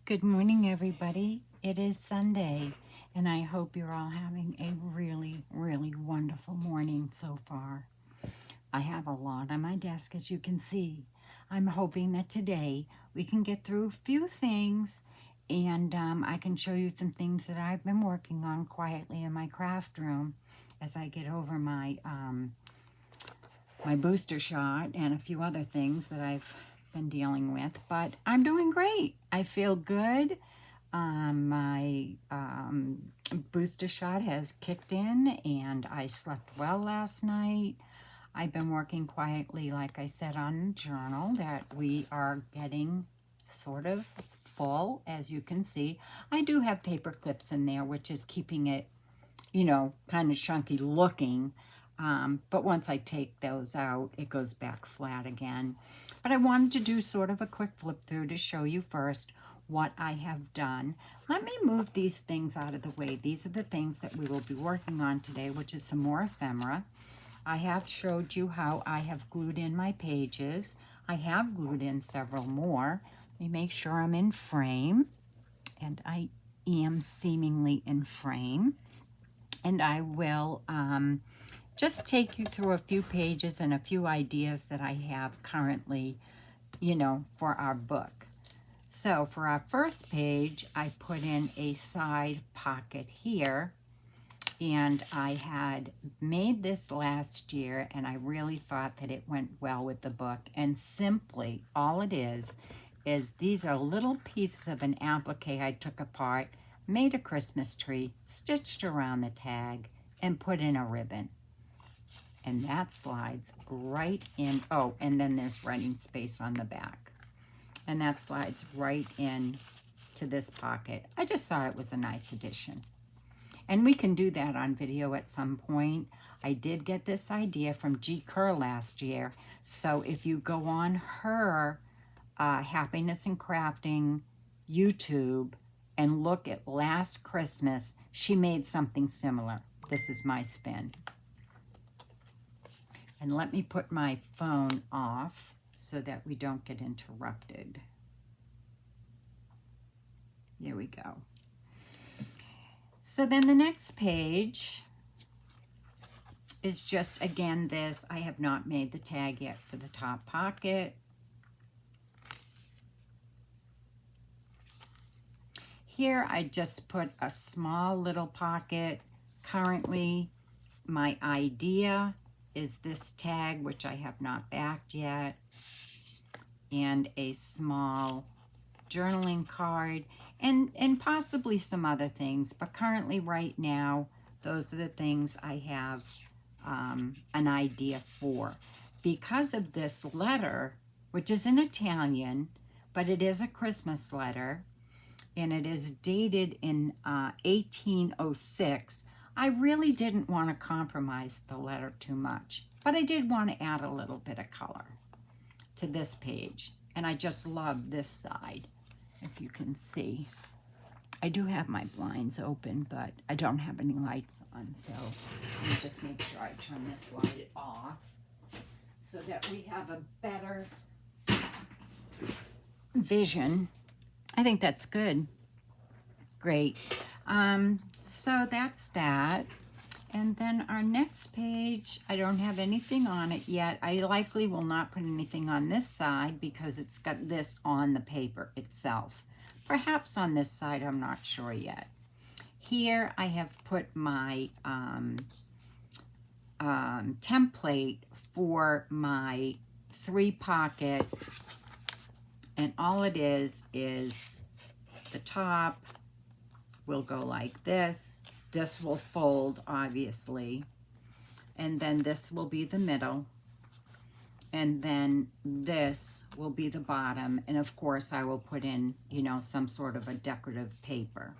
Good morning, everybody. It is Sunday, and I hope you're all having a really, really wonderful morning so far. I have a lot on my desk, as you can see. I'm hoping that today we can get through a few things, and I can show you some things that I've been working on quietly in my craft room as I get over my my booster shot and a few other things that I've been dealing with. But I'm doing great. I feel good. My booster shot has kicked in and I slept well last night. I've been working quietly, like I said, on the journal that we are getting sort of full, as you can see. I do have paper clips in there, which is keeping it, kind of chunky looking. But once I take those out, it goes back flat again. But I wanted to do sort of a quick flip through to show you first what I have done. Let me move these things out of the way. These are the things that we will be working on today, which is some more ephemera. I have showed you how I have glued in my pages. I have glued in several more. Let me make sure I'm in frame, and I am seemingly in frame. And I will just take you through a few pages and a few ideas that I have currently, for our book. So for our first page, I put in a side pocket here, and I had made this last year, and I really thought that it went well with the book. And simply, all it is these are little pieces of an applique I took apart, made a Christmas tree, stitched around the tag, and put in a ribbon. And that slides right in. Oh, and then there's writing space on the back. And that slides right in to this pocket. I just thought it was a nice addition. And we can do that on video at some point. I did get this idea from G. Kerr last year. So if you go on her Happiness and Crafting YouTube and look at last Christmas, she made something similar. This is my spin. And let me put my phone off so that we don't get interrupted. Here we go. So then the next page is just, again, this. I have not made the tag yet for the top pocket. Here I just put a small little pocket. Currently, my idea is this tag, which I have not backed yet, and a small journaling card, and possibly some other things. But currently, right now, those are the things I have an idea for. Because of this letter, which is in Italian, but it is a Christmas letter, and it is dated in 1806, I really didn't want to compromise the letter too much, but I did want to add a little bit of color to this page. And I just love this side, if you can see. I do have my blinds open, but I don't have any lights on, so let me just make sure I turn this light off so that we have a better vision. I think that's good. Great. So that's that. And then our next page, I don't have anything on it yet. I likely will not put anything on this side because it's got this on the paper itself. Perhaps on this side, I'm not sure yet. Here I have put my template for my 3-pocket, and all it is the top will go like this. This will fold, obviously, and then this will be the middle, and then this will be the bottom, and of course I will put in, some sort of a decorative paper.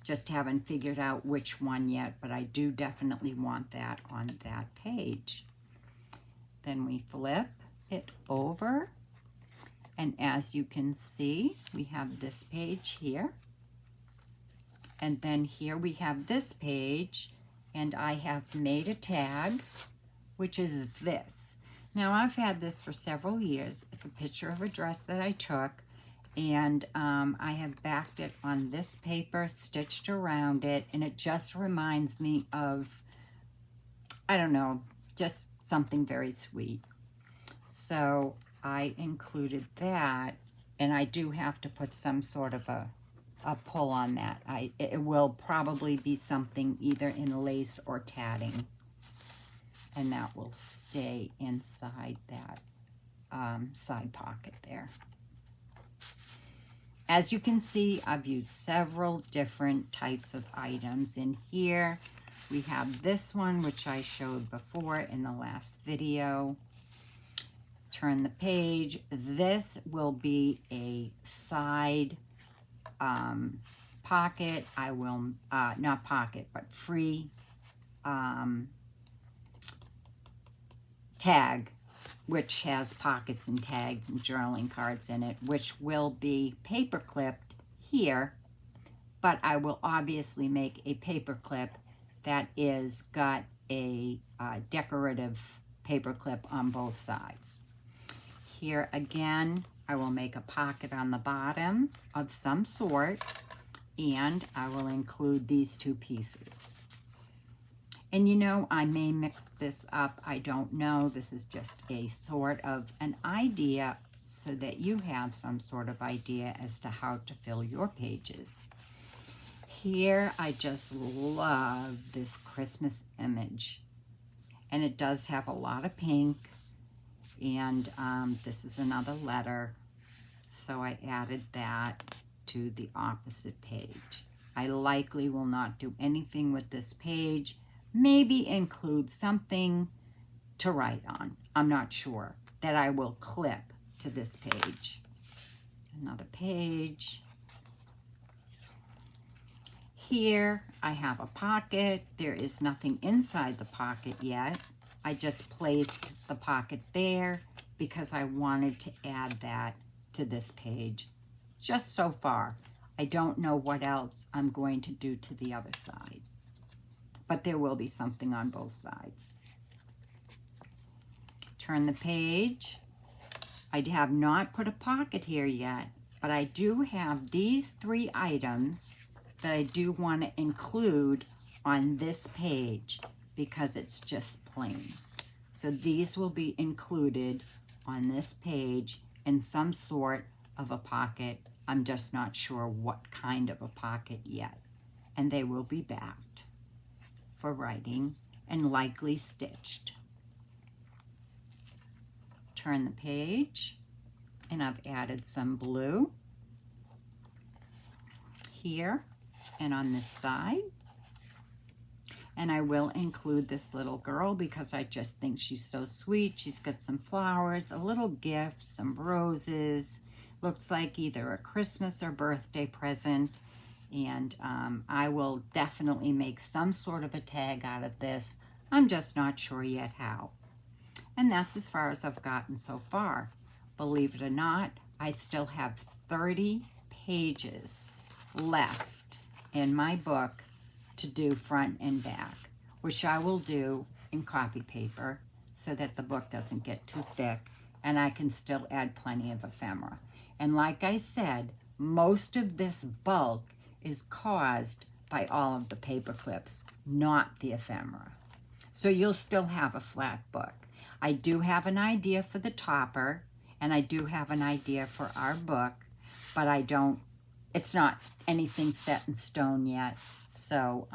Just haven't figured out which one yet, but I do definitely want that on that page. Then we flip it over, and as you can see, we have this page here. And then here we have this page, and I have made a tag, which is this. Now, I've had this for several years. It's a picture of a dress that I took, And I have backed it on this paper, stitched around it, and it just reminds me of, I don't know, just something very sweet. So I included that, and I do have to put some sort of a pull on that. It will probably be something either in lace or tatting, and that will stay inside that side pocket there. As you can see, I've used several different types of items. In here, we have this one, which I showed before in the last video. Turn the page. This will be a side pocket. I will, not pocket, but free tag, which has pockets and tags and journaling cards in it, which will be paper clipped here, but I will obviously make a paper clip that is got a decorative paper clip on both sides. Here again, I will make a pocket on the bottom of some sort, and I will include these two pieces. And you know, I may mix this up. I don't know. This is just a sort of an idea so that you have some sort of idea as to how to fill your pages. Here, I just love this Christmas image. And it does have a lot of pink. And this is another letter. So I added that to the opposite page. I likely will not do anything with this page. Maybe include something to write on. I'm not sure. That I will clip to this page. Another page. Here I have a pocket. There is nothing inside the pocket yet. I just placed the pocket there because I wanted to add that to this page. Just so far. I don't know what else I'm going to do to the other side. But there will be something on both sides. Turn the page. I have not put a pocket here yet, but I do have these three items that I do want to include on this page because it's just plain. So these will be included on this page in some sort of a pocket. I'm just not sure what kind of a pocket yet. And they will be backed for writing and likely stitched. Turn the page, and I've added some blue here and on this side. And I will include this little girl because I just think she's so sweet. She's got some flowers, a little gift, some roses. Looks like either a Christmas or birthday present. And I will definitely make some sort of a tag out of this. I'm just not sure yet how. And that's as far as I've gotten so far. Believe it or not, I still have 30 pages left in my book to do front and back, which I will do in copy paper so that the book doesn't get too thick and I can still add plenty of ephemera. And like I said, most of this bulk is caused by all of the paper clips, not the ephemera. So you'll still have a flat book. I do have an idea for the topper, and I do have an idea for our book, but it's not anything set in stone yet. So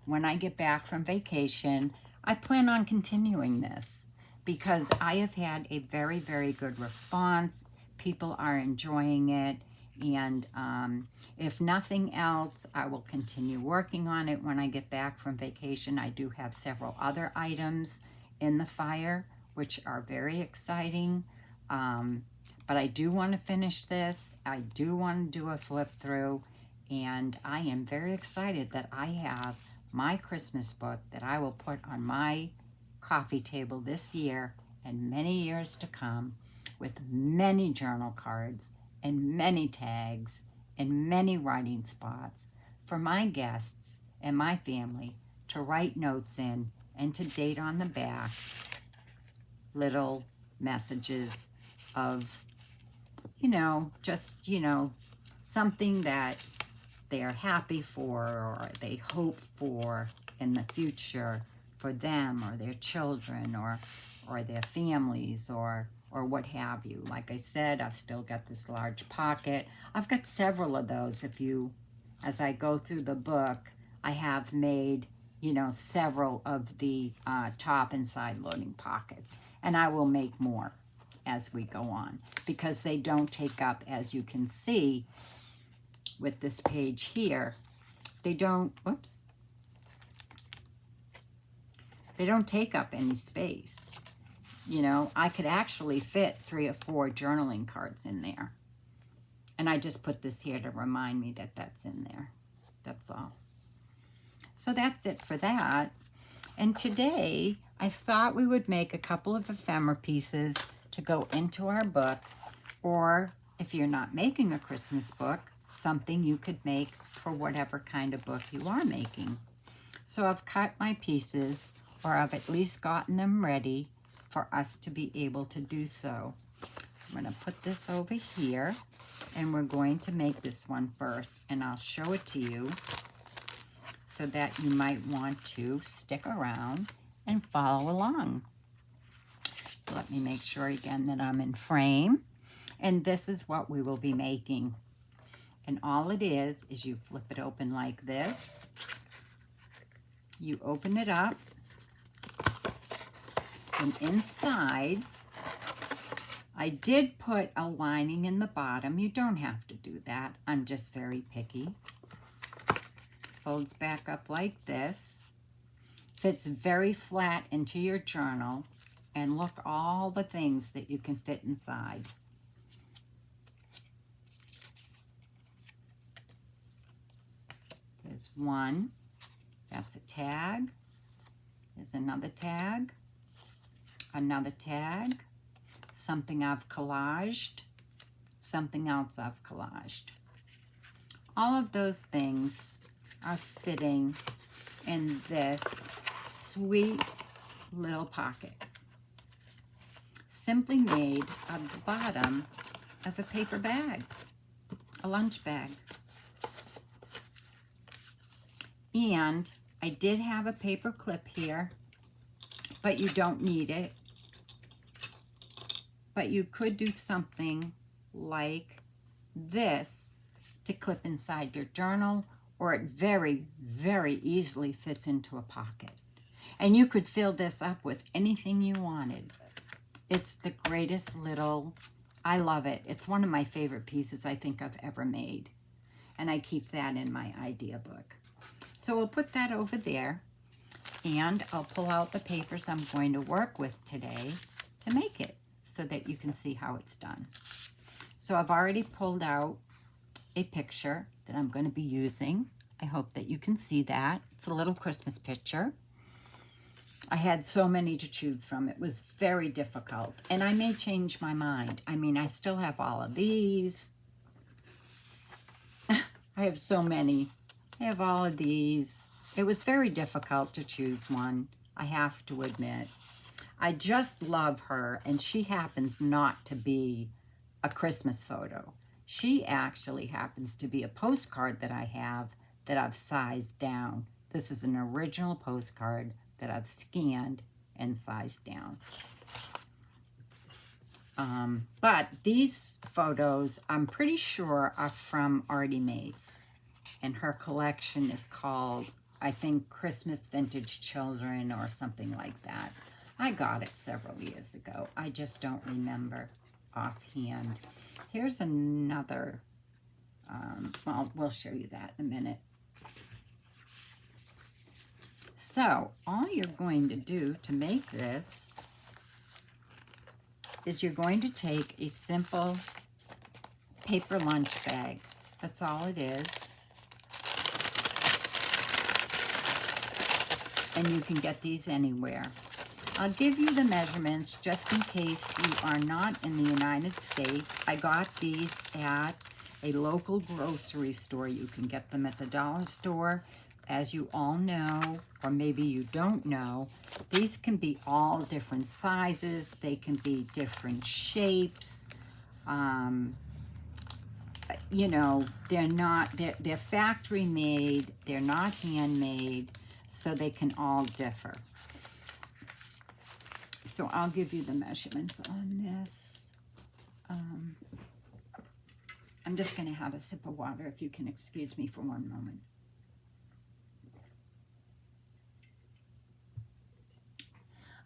when I get back from vacation, I plan on continuing this because I have had a very, very good response. People are enjoying it. And if nothing else, I will continue working on it when I get back from vacation. I do have several other items in the fire, which are very exciting. But I do want to finish this. I do want to do a flip through. And I am very excited that I have my Christmas book that I will put on my coffee table this year and many years to come with many journal cards and many tags and many writing spots for my guests and my family to write notes in and to date on the back little messages of you know, just, you know, something that they're happy for or they hope for in the future for them or their children or their families or what have you. Like I said, I've still got this large pocket. I've got several of those. As I go through the book, I have made, you know, several of the top and side loading pockets, and I will make more as we go on because they don't take up, as you can see with this page here, they don't take up any space. You know, I could actually fit 3 or 4 journaling cards in there. And I just put this here to remind me that that's in there. That's all. So that's it for that. And today, I thought we would make a couple of ephemera pieces to go into our book. Or if you're not making a Christmas book, something you could make for whatever kind of book you are making. So I've cut my pieces, or I've at least gotten them ready for us to be able to do so. I'm going to put this over here, and we're going to make this one first, and I'll show it to you so that you might want to stick around and follow along. Let me make sure again that I'm in frame, and this is what we will be making. And all it is you flip it open like this, you open it up, and inside, I did put a lining in the bottom. You don't have to do that. I'm just very picky. Folds back up like this. Fits very flat into your journal. And look all the things that you can fit inside. There's one. That's a tag. There's another tag. Another tag, something I've collaged, something else I've collaged. All of those things are fitting in this sweet little pocket, simply made of the bottom of a paper bag, a lunch bag. And I did have a paper clip here, but you don't need it. But you could do something like this to clip inside your journal, or it very, very easily fits into a pocket. And you could fill this up with anything you wanted. It's the greatest little, I love it. It's one of my favorite pieces I think I've ever made. And I keep that in my idea book. So we'll put that over there, and I'll pull out the papers I'm going to work with today to make it, so that you can see how it's done. So I've already pulled out a picture that I'm going to be using. I hope that you can see that. It's a little Christmas picture. I had so many to choose from. It was very difficult, and I may change my mind. I mean, I still have all of these. I have so many. I have all of these. It was very difficult to choose one, I have to admit. I just love her, and she happens not to be a Christmas photo. She actually happens to be a postcard that I have that I've sized down. This is an original postcard that I've scanned and sized down. But these photos, I'm pretty sure, are from Artie Mays, and her collection is called, I think, Christmas Vintage Children or something like that. I got it several years ago. I just don't remember offhand. Here's another, well, we'll show you that in a minute. So all you're going to do to make this is you're going to take a simple paper lunch bag. That's all it is. And you can get these anywhere. I'll give you the measurements just in case you are not in the United States. I got these at a local grocery store. You can get them at the dollar store. As you all know, or maybe you don't know, these can be all different sizes. They can be different shapes. You know, they're factory made, they're not handmade, so they can all differ. So I'll give you the measurements on this. I'm just going to have a sip of water, if you can excuse me for one moment.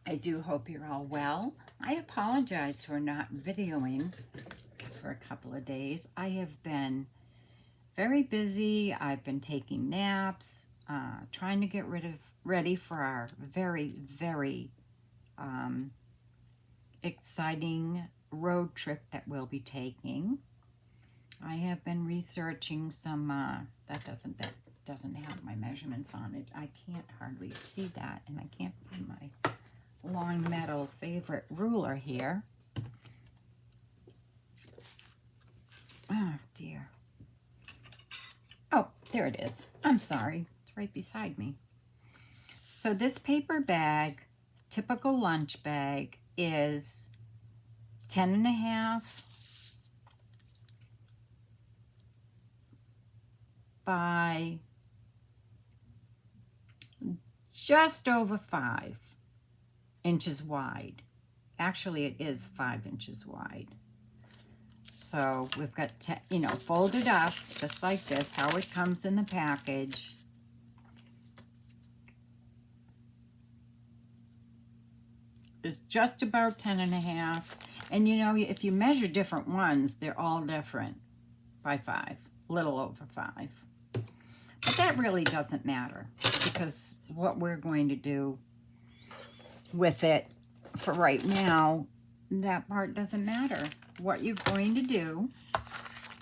I do hope you're all well. I apologize for not videoing for a couple of days. I have been very busy. I've been taking naps, trying to get ready for our very, very exciting road trip that we'll be taking. I have been researching some, that doesn't have my measurements on it. I can't hardly see that, and I can't find my long metal favorite ruler here. Oh dear. Oh, there it is. I'm sorry. It's right beside me. So this paper bag, typical lunch bag, is 10.5 by just over 5 inches wide. Actually, it is 5 inches wide. So we've got, you know, folded up just like this, how it comes in the package. It's just about 10.5. And you know, if you measure different ones, they're all different by 5, little over 5. But that really doesn't matter, because what we're going to do with it for right now, that part doesn't matter. What you're going to do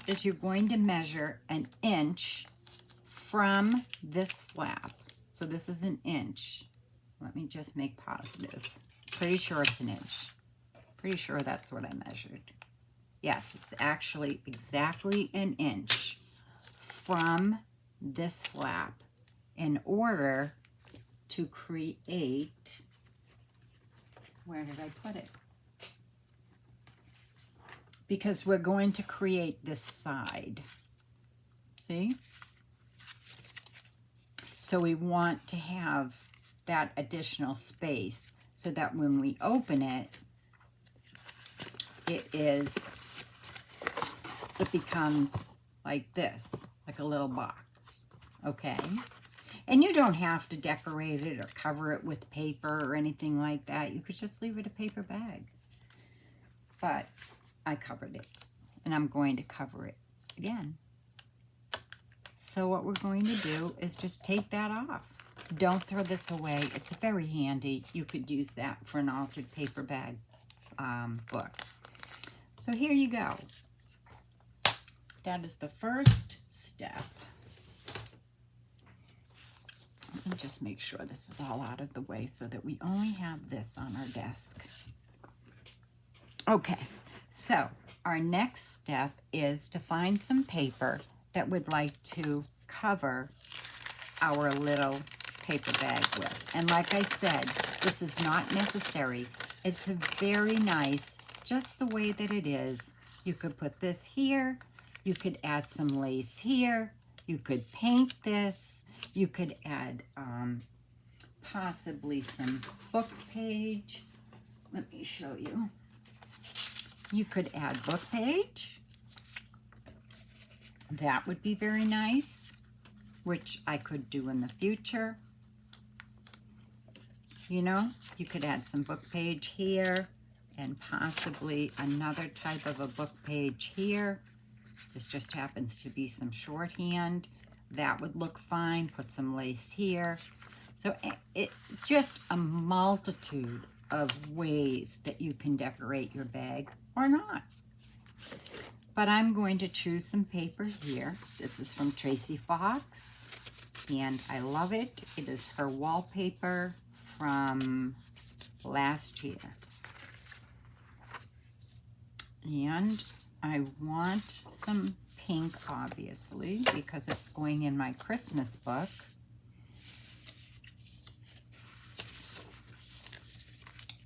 is you're going to measure 1 inch from this flap. So this is 1 inch. Let me just make positive. Pretty sure it's 1 inch. Pretty sure that's what I measured. Yes, it's actually exactly 1 inch from this flap in order to create, where did I put it? Because we're going to create this side. See? So we want to have that additional space so that when we open it, it becomes like this, like a little box, okay? And you don't have to decorate it or cover it with paper or anything like that. You could just leave it a paper bag. But I covered it, and I'm going to cover it again. So what we're going to do is just take that off. Don't throw this away. It's very handy. You could use that for an altered paper bag book. So here you go. That is the first step. Let me just make sure this is all out of the way so that we only have this on our desk. Okay, so our next step is to find some paper that we'd like to cover our little paper bag with. And like I said, this is not necessary. It's very nice, just the way that it is. You could put this here. You could add some lace here. You could paint this. You could add possibly some book page. Let me show you. You could add book page. That would be very nice, which I could do in the future. You know, you could add some book page here and possibly another type of a book page here. This just happens to be some shorthand. That would look fine. Put some lace here. So it's just a multitude of ways that you can decorate your bag or not. But I'm going to choose some paper here. This is from Tracy Fox, and I love it. It is her wallpaper from last year. And I want some pink, obviously, because it's going in my Christmas book.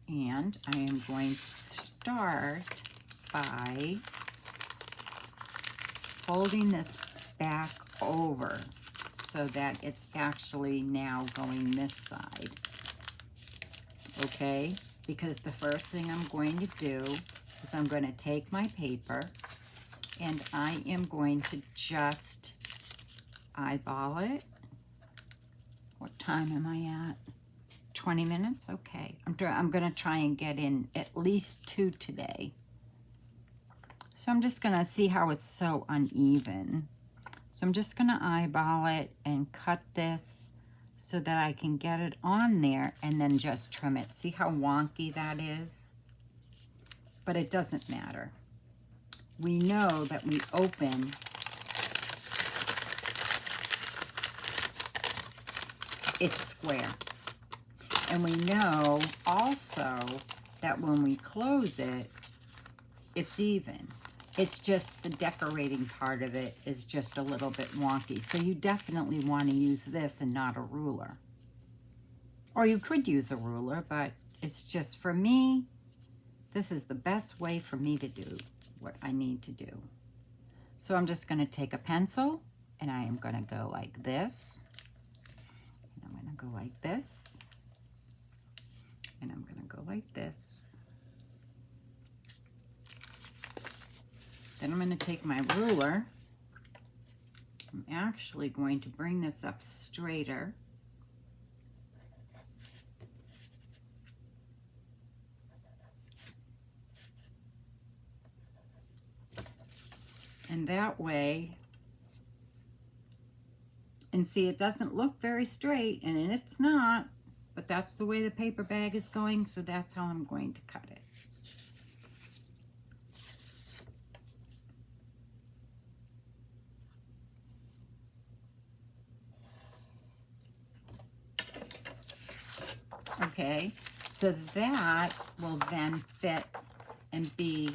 And I am going to start by folding this back over so that it's actually now going this side. Okay? Because the first thing I'm going to do is I'm going to take my paper and I am going to just eyeball it. What time am I at? 20 minutes? Okay. I'm going to try and get in at least 2 today. So I'm just going to see how it's so uneven. So I'm just going to eyeball it and cut this so that I can get it on there and then just trim it. See how wonky that is? But it doesn't matter. We know that we open it's square. And we know also that when we close it, it's even. It's just the decorating part of it is just a little bit wonky. So you definitely want to use this and not a ruler. Or you could use a ruler, but it's just, for me, this is the best way for me to do what I need to do. So I'm just going to take a pencil and I am going to go like this. And I'm going to go like this. And I'm going to go like this. Then I'm going to take my ruler. I'm actually going to bring this up straighter. And that way, and see, it doesn't look very straight, and it's not, but that's the way the paper bag is going, so that's how I'm going to cut it. Okay, so that will then fit and be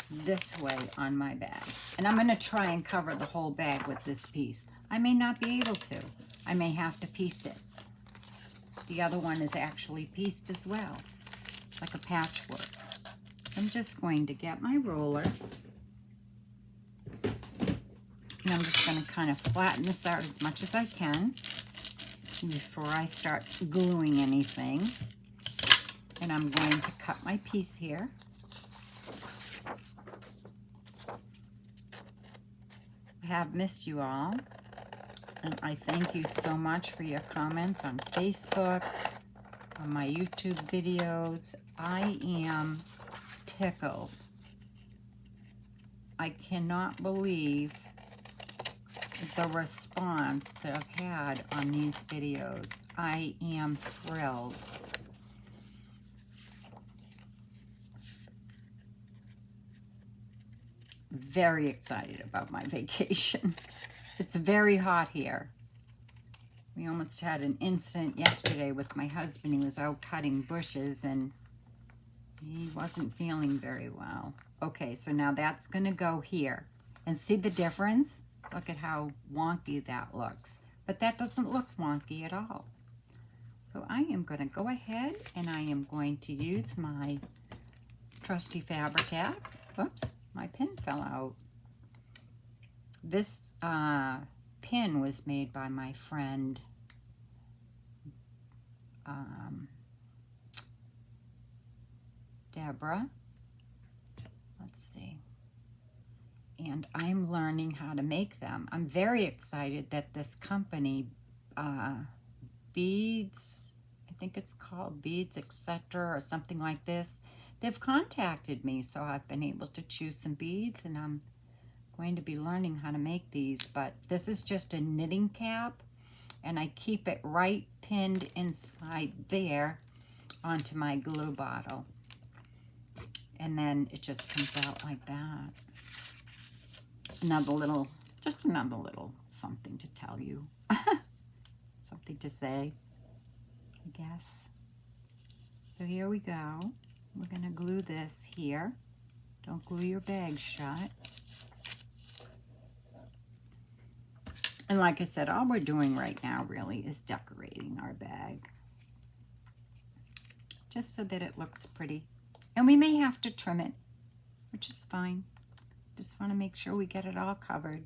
this way on my bag. And I'm going to try and cover the whole bag with this piece. I may not be able to. I may have to piece it. The other one is actually pieced as well, like a patchwork. So I'm just going to get my ruler. And I'm just going to kind of flatten this out as much as I can before I start gluing anything. And I'm going to cut my piece here. I have missed you all, and I thank you so much for your comments on Facebook, on my YouTube videos. I am tickled. I cannot believe the response that I've had on these videos. I am thrilled. Very excited about my vacation. It's very hot here. We almost had an incident yesterday with my husband. He was out cutting bushes and he wasn't feeling very well. Okay, so now that's going to go here. And see the difference? Look at how wonky that looks. But that doesn't look wonky at all. So I am going to go ahead and I am going to use my trusty Fabri-Tac. Whoops, my pin fell out. This pin was made by my friend Deborah. Let's see. And I'm learning how to make them. I'm very excited that this company, Beads, I think it's called Beads, etc., or something like this, they've contacted me, so I've been able to choose some beads, and I'm going to be learning how to make these. But this is just a knitting cap, and I keep it right pinned inside there onto my glue bottle. And then it just comes out like that. Just another little something to tell you. Something to say, I guess. So here we go. We're going to glue this here. Don't glue your bag shut. And like I said, all we're doing right now really is decorating our bag. Just so that it looks pretty. And we may have to trim it, which is fine. Just want to make sure we get it all covered.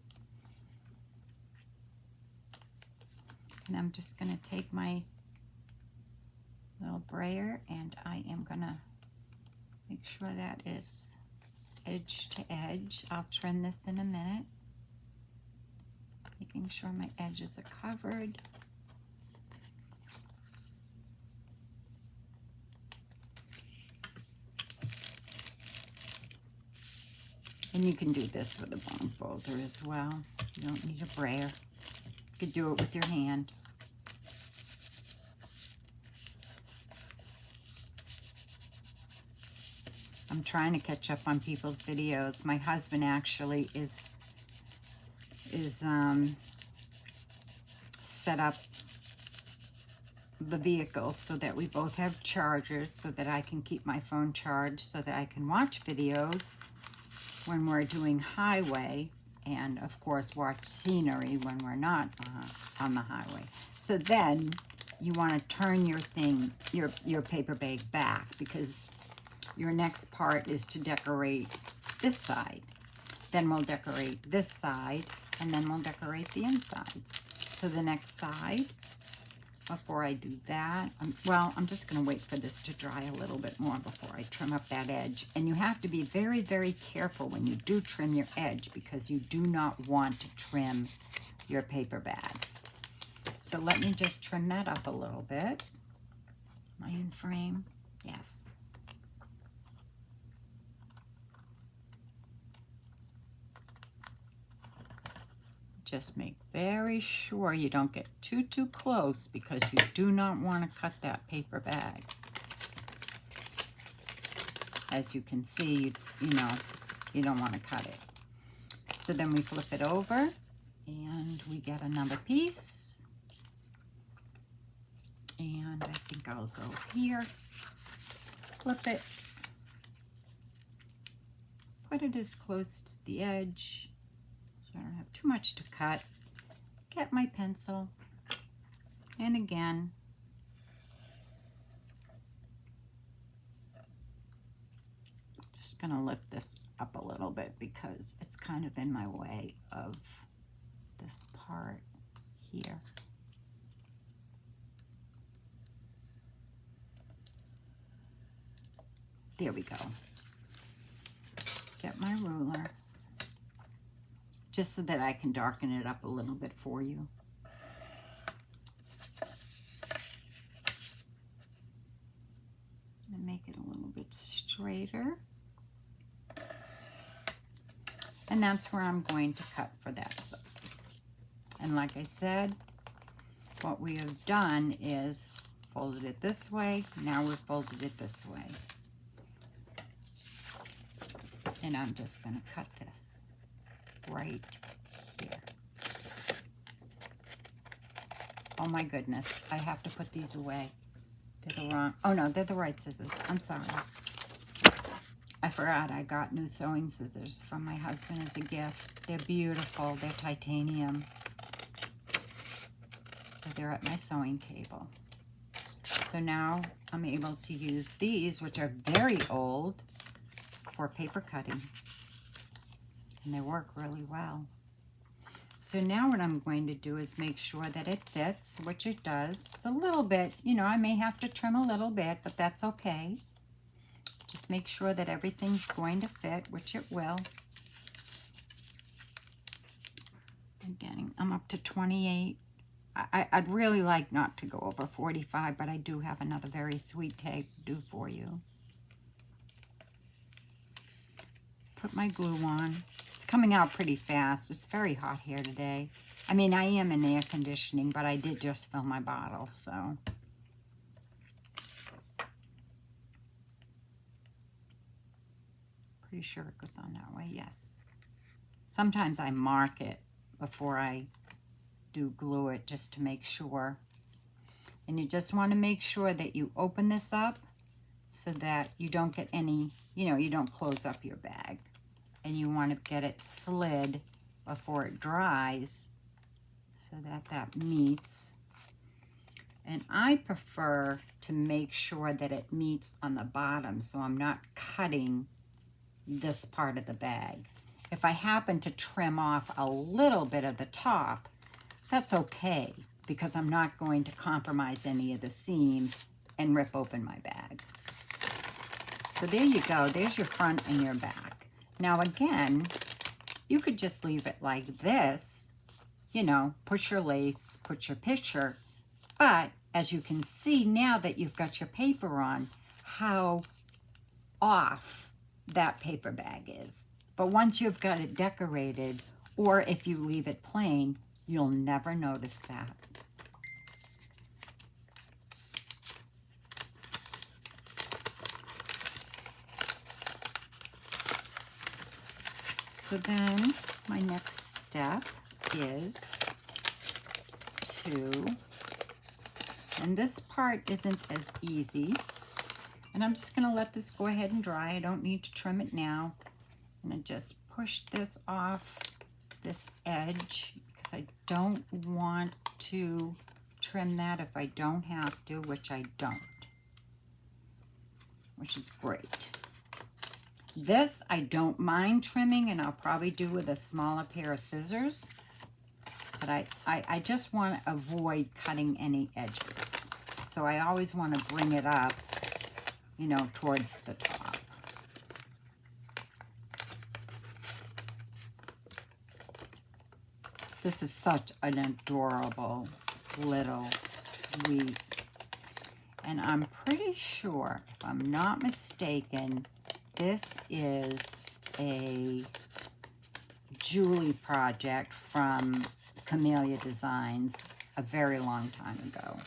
And I'm just going to take my little brayer and I am going to make sure that is edge to edge. I'll trim this in a minute. Making sure my edges are covered. And you can do this with a bone folder as well. You don't need a brayer. You could do it with your hand. I'm trying to catch up on people's videos. My husband actually is set up the vehicles so that we both have chargers so that I can keep my phone charged so that I can watch videos when we're doing highway, and of course watch scenery when we're not on the highway. So then you want to turn your thing, your paper bag back, because your next part is to decorate this side. Then we'll decorate this side, and then we'll decorate the insides. So the next side, before I do that, I'm just going to wait for this to dry a little bit more before I trim up that edge. And you have to be very, very careful when you do trim your edge, because you do not want to trim your paper bag. So let me just trim that up a little bit. Am I in frame? Yes. Just make very sure you don't get too close, because you do not want to cut that paper bag. As you can see, you know, you don't want to cut it. So then we flip it over and we get another piece. And I think I'll go here, flip it, put it as close to the edge so I don't have too much to cut. Get my pencil, and again, just gonna lift this up a little bit because it's kind of in my way of this part here. There we go. Get my ruler, just so that I can darken it up a little bit for you. And make it a little bit straighter. And that's where I'm going to cut for that side. And like I said, what we have done is folded it this way. Now we've folded it this way. And I'm just going to cut this right here. Oh my goodness, I have to put these away. They're the wrong, oh no, they're the right scissors. I'm sorry. I forgot I got new sewing scissors from my husband as a gift. They're beautiful, they're titanium. So they're at my sewing table. So now I'm able to use these, which are very old, for paper cutting. And they work really well. So now what I'm going to do is make sure that it fits, which it does. It's a little bit, you know, I may have to trim a little bit, but that's okay. Just make sure that everything's going to fit, which it will. I'm up to 28. I'd really like not to go over 45, but I do have another very sweet tape to do for you. Put my glue on. It's coming out pretty fast. It's very hot here today. I mean, I am in air conditioning, but I did just fill my bottle, so. Pretty sure it goes on that way, yes. Sometimes I mark it before I do glue it just to make sure. And you just want to make sure that you open this up so that you don't get any, you know, you don't close up your bag. And you want to get it slid before it dries so that that meets. And I prefer to make sure that it meets on the bottom so I'm not cutting this part of the bag. If I happen to trim off a little bit of the top, that's okay, because I'm not going to compromise any of the seams and rip open my bag. So there you go. There's your front and your back. Now again, you could just leave it like this, you know, put your lace, put your picture. But as you can see now that you've got your paper on, how off that paper bag is. But once you've got it decorated, or if you leave it plain, you'll never notice that. So then my next step is to, and this part isn't as easy, and I'm just going to let this go ahead and dry. I don't need to trim it now. I'm going to just push this off this edge because I don't want to trim that if I don't have to, which I don't, which is great. This I don't mind trimming, and I'll probably do with a smaller pair of scissors, but I just want to avoid cutting any edges. So I always want to bring it up, you know, towards the top. This is such an adorable little sweet, and I'm pretty sure, if I'm not mistaken, this is a Julie project from Camellia Designs a very long time ago.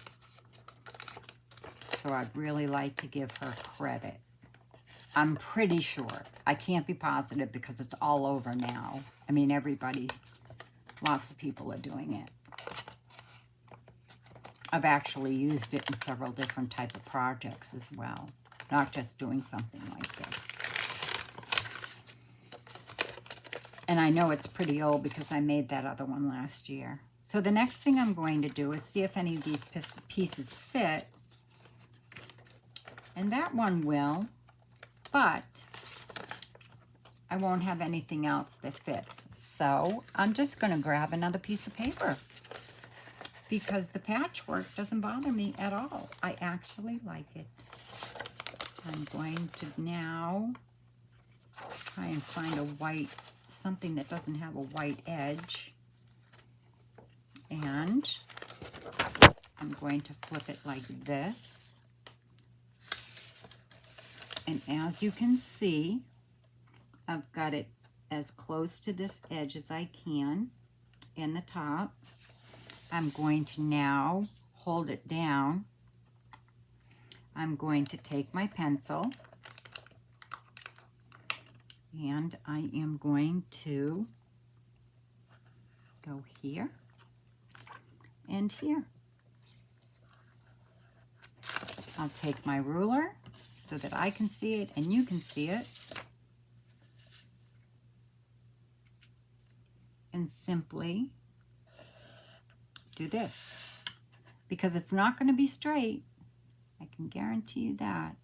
So I'd really like to give her credit. I'm pretty sure. I can't be positive because it's all over now. I mean, lots of people are doing it. I've actually used it in several different type of projects as well, not just doing something like this. And I know it's pretty old because I made that other one last year. So the next thing I'm going to do is see if any of these pieces fit. And that one will, but I won't have anything else that fits. So I'm just going to grab another piece of paper because the patchwork doesn't bother me at all. I actually like it. I'm going to now try and find a white, something that doesn't have a white edge. And I'm going to flip it like this. And as you can see, I've got it as close to this edge as I can in the top. I'm going to now hold it down. I'm going to take my pencil and I am going to go here and here. I'll take my ruler so that I can see it and you can see it, and simply do this, because it's not going to be straight. I can guarantee you that.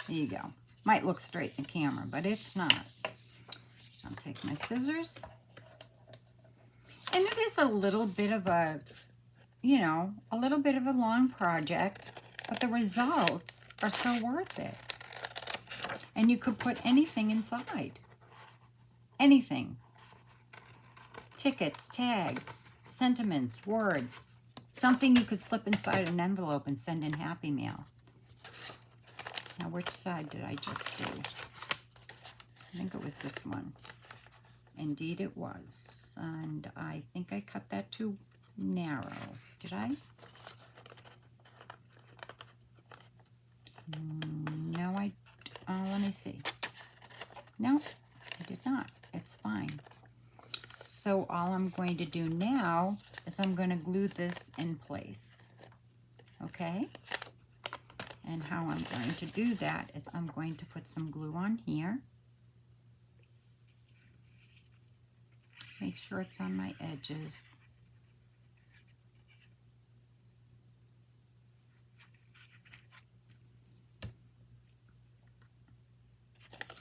There you go. Might look straight in the camera, but it's not. I'll take my scissors. And it is a little bit of a, you know, a little bit of a long project, but the results are so worth it. And you could put anything inside. Anything. Tickets, tags, sentiments, words. Something you could slip inside an envelope and send in Happy Mail. Now, which side did I just do? I think it was this one. Indeed it was. And I think I cut that too narrow. Did I? No, let me see. No, I did not. It's fine. So all I'm going to do now is I'm going to glue this in place. Okay? And how I'm going to do that is I'm going to put some glue on here. Make sure it's on my edges.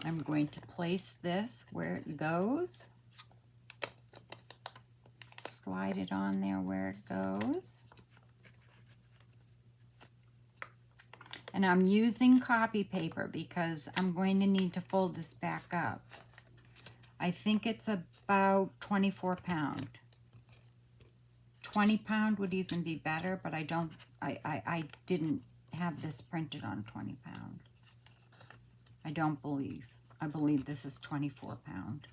I'm going to place this where it goes. Slide it on there where it goes. And I'm using copy paper because I'm going to need to fold this back up. I think it's about 24 pound. 20 pound would even be better, but I didn't have this printed on 20 pound. I believe this is 24 pound.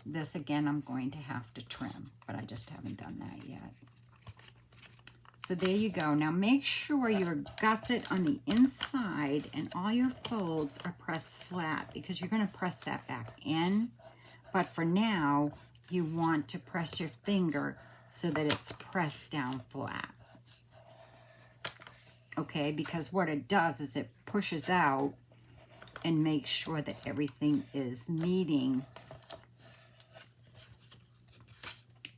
This again, I'm going to have to trim, but I just haven't done that yet. So there you go. Now make sure your gusset on the inside and all your folds are pressed flat because you're going to press that back in. But for now, you want to press your finger so that it's pressed down flat. Okay, because what it does is it pushes out and makes sure that everything is meeting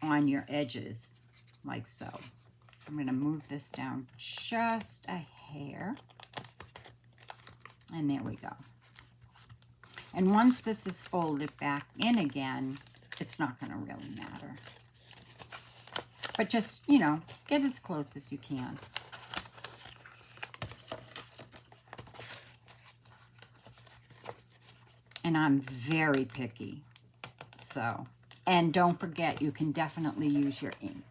on your edges, like so. I'm going to move this down just a hair. And there we go. And once this is folded back in again, it's not going to really matter. But just, you know, get as close as you can. And I'm very picky. So, and don't forget, you can definitely use your ink,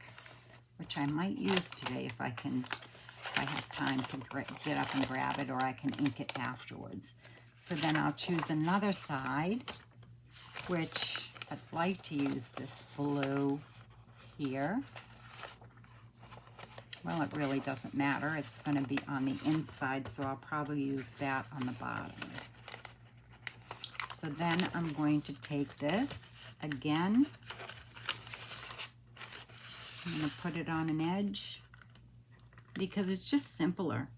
which I might use today if I have time to get up and grab it, or I can ink it afterwards. So then I'll choose another side, which I'd like to use this blue here. Well, it really doesn't matter. It's going to be on the inside, so I'll probably use that on the bottom. So then I'm going to take this again. I'm going to put it on an edge because it's just simpler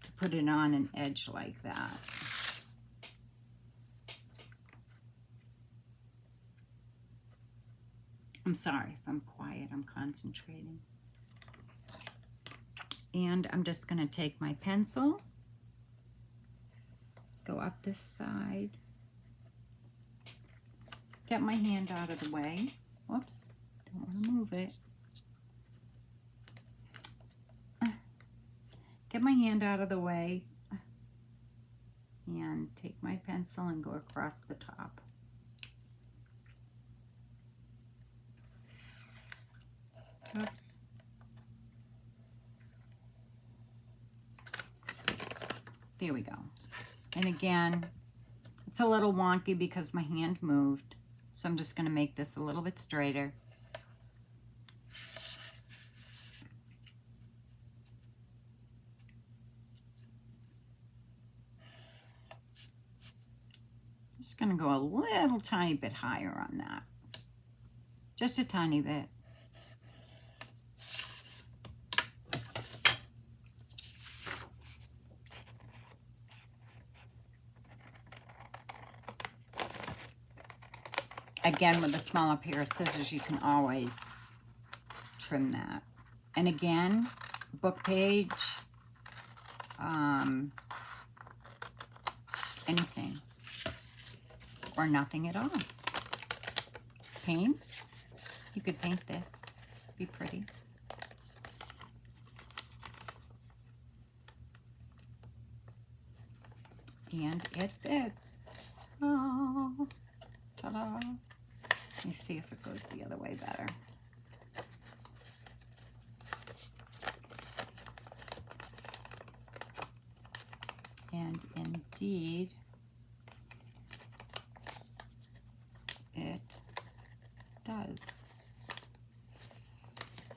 to put it on an edge like that. I'm sorry if I'm quiet, I'm concentrating. And I'm just going to take my pencil, go up this side, get my hand out of the way. Whoops, don't want to move it. Get my hand out of the way and take my pencil and go across the top. Oops. There we go. And again, it's a little wonky because my hand moved. So I'm just going to make this a little bit straighter. Just going to go a little tiny bit higher on that. Just a tiny bit. Again, with a smaller pair of scissors, you can always trim that. And again, book page, anything, or nothing at all. Paint, you could paint this, be pretty. And it fits. Oh, ta-da. Let me see if it goes the other way better. And indeed, it does.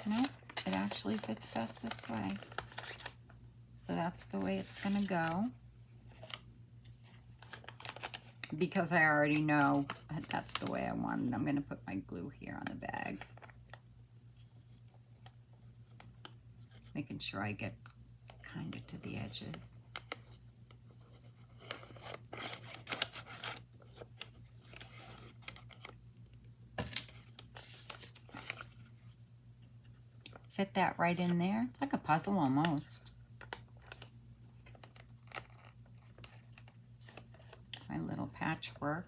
Nope, it actually fits best this way. So that's the way it's going to go. Because I already know that's the way I want it, I'm going to put my glue here on the bag. Making sure I get kind of to the edges. Fit that right in there. It's like a puzzle almost. patchwork